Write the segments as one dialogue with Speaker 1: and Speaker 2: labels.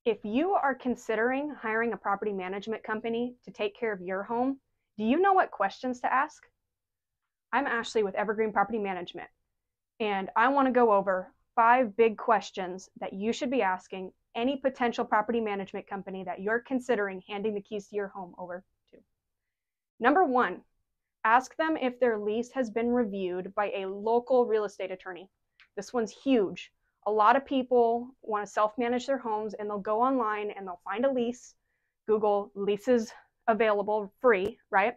Speaker 1: If you are considering hiring a property management company to take care of your home, do you know what questions to ask? I'm Ashley with Evergreen Property Management, and I want to go over 5 big questions that you should be asking any potential property management company that you're considering handing the keys to your home over to. Number 1, ask them if their lease has been reviewed by a local real estate attorney. This one's huge. A lot of people want to self-manage their homes, and they'll go online and they'll find a lease, Google leases available free, right?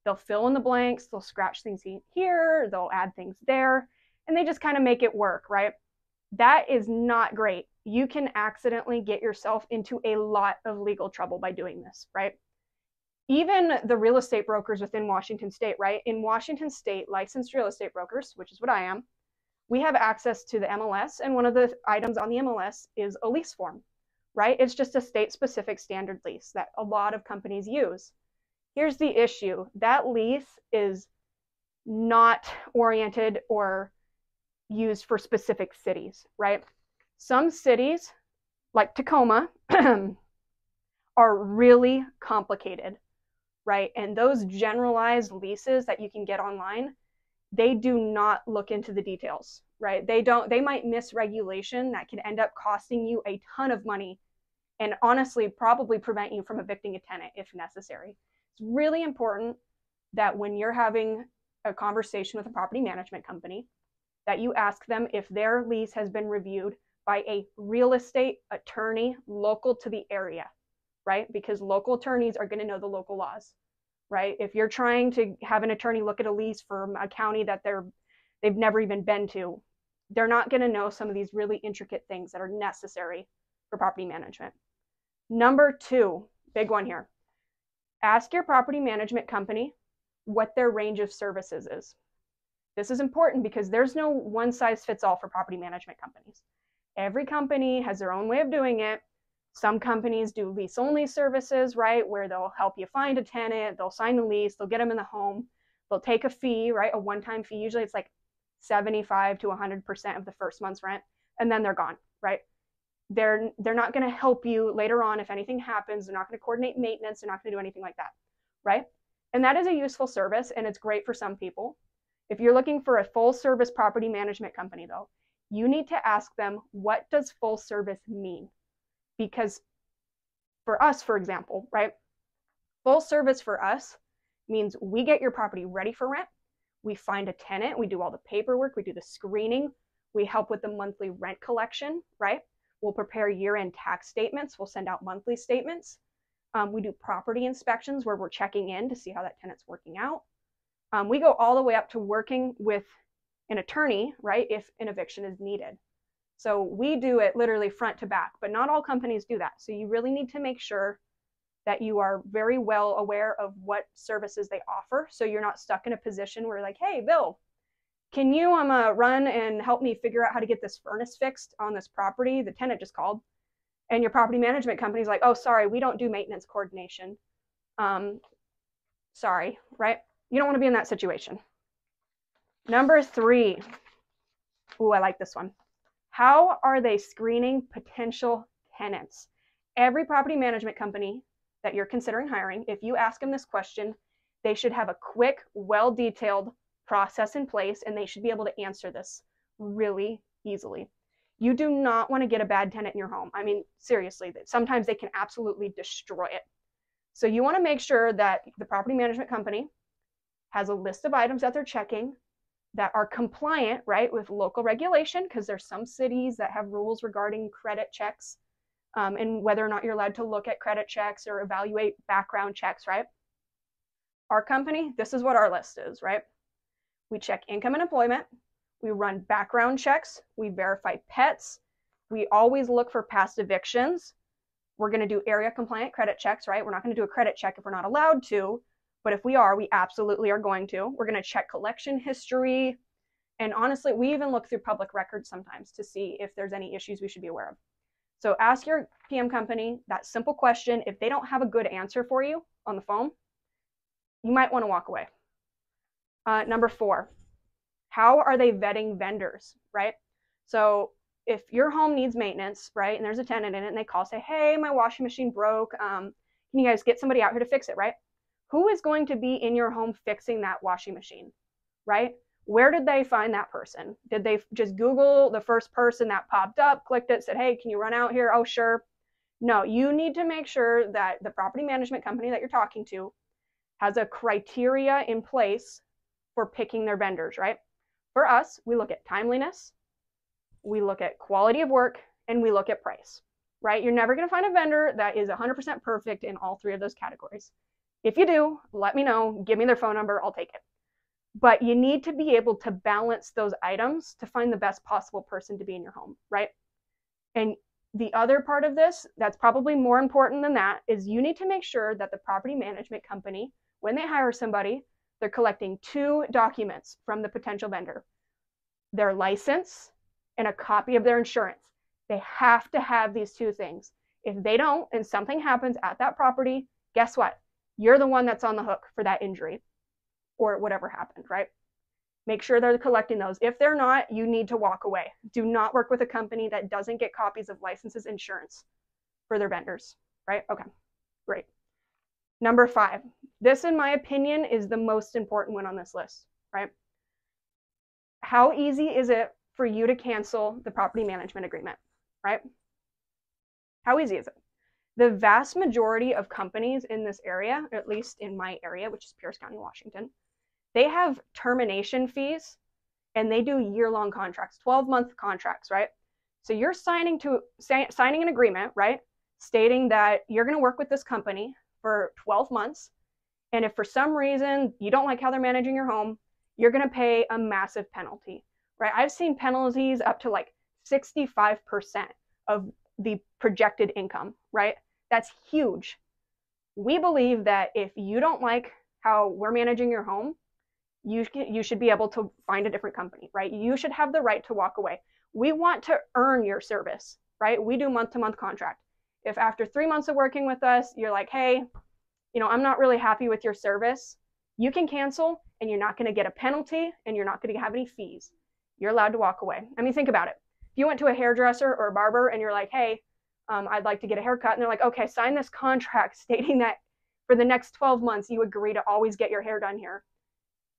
Speaker 1: They'll fill in the blanks, they'll scratch things here, they'll add things there, and they just kind of make it work, right? That is not great. You can accidentally get yourself into a lot of legal trouble by doing this, right? Even the real estate brokers within Washington State, right? In Washington State, licensed real estate brokers, which is what I am, we have access to the MLS, and one of the items on the MLS is a lease form, right? It's just a state-specific standard lease that a lot of companies use. Here's the issue. That lease is not oriented or used for specific cities, right? Some cities, like Tacoma, are really complicated, right? And those generalized leases that you can get online, they do not look into the details, right? They might miss regulation that can end up costing you a ton of money and honestly probably prevent you from evicting a tenant if necessary. It's really important that when you're having a conversation with a property management company, that you ask them if their lease has been reviewed by a real estate attorney local to the area, right? Because local attorneys are going to know the local laws, right? If you're trying to have an attorney look at a lease from a county that they've never even been to, they're not going to know some of these really intricate things that are necessary for property management. Number 2, big one here. Ask your property management company what their range of services is. This is important because there's no one size fits all for property management companies. Every company has their own way of doing it. Some companies do lease-only services, right, where they'll help you find a tenant, they'll sign the lease, they'll get them in the home, they'll take a fee, right, a one-time fee. Usually it's like 75 to 100% of the first month's rent, and then they're gone, right? They're not going to help you later on if anything happens. They're not going to coordinate maintenance. They're not going to do anything like that, right? And that is a useful service, and it's great for some people. If you're looking for a full-service property management company, though, you need to ask them, what does full service mean? Because for us, for example, right, full service for us means we get your property ready for rent, we find a tenant, we do all the paperwork, we do the screening, we help with the monthly rent collection, right? We'll prepare year-end tax statements, we'll send out monthly statements. We do property inspections where we're checking in to see how that tenant's working out. We go all the way up to working with an attorney, right, if an eviction is needed. So we do it literally front to back, but not all companies do that. So you really need to make sure that you are very well aware of what services they offer, so you're not stuck in a position where like, hey, Bill, can you run and help me figure out how to get this furnace fixed on this property? The tenant just called. And your property management company's like, oh, sorry, we don't do maintenance coordination. Sorry, right? You don't want to be in that situation. Number 3. Ooh, I like this one. How are they screening potential tenants? Every property management company that you're considering hiring, if you ask them this question, they should have a quick, well-detailed process in place, and they should be able to answer this really easily. You do not want to get a bad tenant in your home. I mean, seriously, sometimes they can absolutely destroy it. So you want to make sure that the property management company has a list of items that they're checking that are compliant, right, with local regulation, because there's some cities that have rules regarding credit checks and whether or not you're allowed to look at credit checks or evaluate background checks, right? Our company, this is what our list is, right? We check income and employment. We run background checks. We verify pets. We always look for past evictions. We're going to do area compliant credit checks, right? We're not going to do a credit check if we're not allowed to, but if we are, we absolutely are going to. We're going to check collection history. And honestly, we even look through public records sometimes to see if there's any issues we should be aware of. So ask your PM company that simple question. If they don't have a good answer for you on the phone, you might want to walk away. Number 4, how are they vetting vendors, right? So if your home needs maintenance, right, and there's a tenant in it and they call, say, hey, my washing machine broke, can you guys get somebody out here to fix it, right? Who is going to be in your home fixing that washing machine, right? Where did they find that person? Did they just Google the first person that popped up, clicked it, said, hey, can you run out here? Oh, sure. No, you need to make sure that the property management company that you're talking to has a criteria in place for picking their vendors, right? For us, we look at timeliness, we look at quality of work, and we look at price, right? You're never going to find a vendor that is 100% perfect in all three of those categories. If you do, let me know, give me their phone number, I'll take it. But you need to be able to balance those items to find the best possible person to be in your home, right? And the other part of this, that's probably more important than that, is you need to make sure that the property management company, when they hire somebody, they're collecting 2 documents from the potential vendor: their license and a copy of their insurance. They have to have these 2 things. If they don't and something happens at that property, guess what? You're the one that's on the hook for that injury or whatever happened, right? Make sure they're collecting those. If they're not, you need to walk away. Do not work with a company that doesn't get copies of licenses, insurance for their vendors, right? Okay, great. Number 5, this in my opinion is the most important one on this list, right? How easy is it for you to cancel the property management agreement, right? How easy is it? The vast majority of companies in this area, at least in my area, which is Pierce County, Washington, they have termination fees and they do year-long contracts, 12-month contracts, right? So you're signing an agreement, right? Stating that you're going to work with this company for 12 months. And if for some reason you don't like how they're managing your home, you're going to pay a massive penalty, right? I've seen penalties up to like 65% of the projected income, right? That's huge. We believe that if you don't like how we're managing your home, you should be able to find a different company, right? You should have the right to walk away. We want to earn your service, right? We do month-to-month contract. If after 3 months of working with us, you're like, hey, I'm not really happy with your service, you can cancel and you're not going to get a penalty and you're not going to have any fees. You're allowed to walk away. I mean, think about it. If you went to a hairdresser or a barber and you're like, hey, I'd like to get a haircut, and they're like, okay, sign this contract stating that for the next 12 months you agree to always get your hair done here,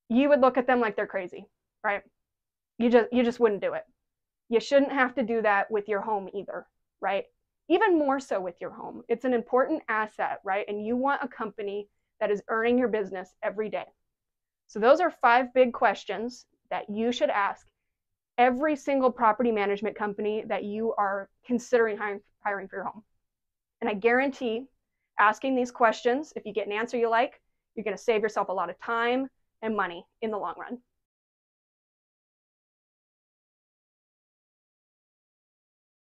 Speaker 1: you would look at them like they're crazy, right? You just wouldn't do it. You shouldn't have to do that with your home either, right? Even more so with your home. It's an important asset, right? And you want a company that is earning your business every day. So those are 5 big questions that you should ask every single property management company that you are considering hiring for your home. And I guarantee asking these questions, if you get an answer you like, you're going to save yourself a lot of time and money in the long run.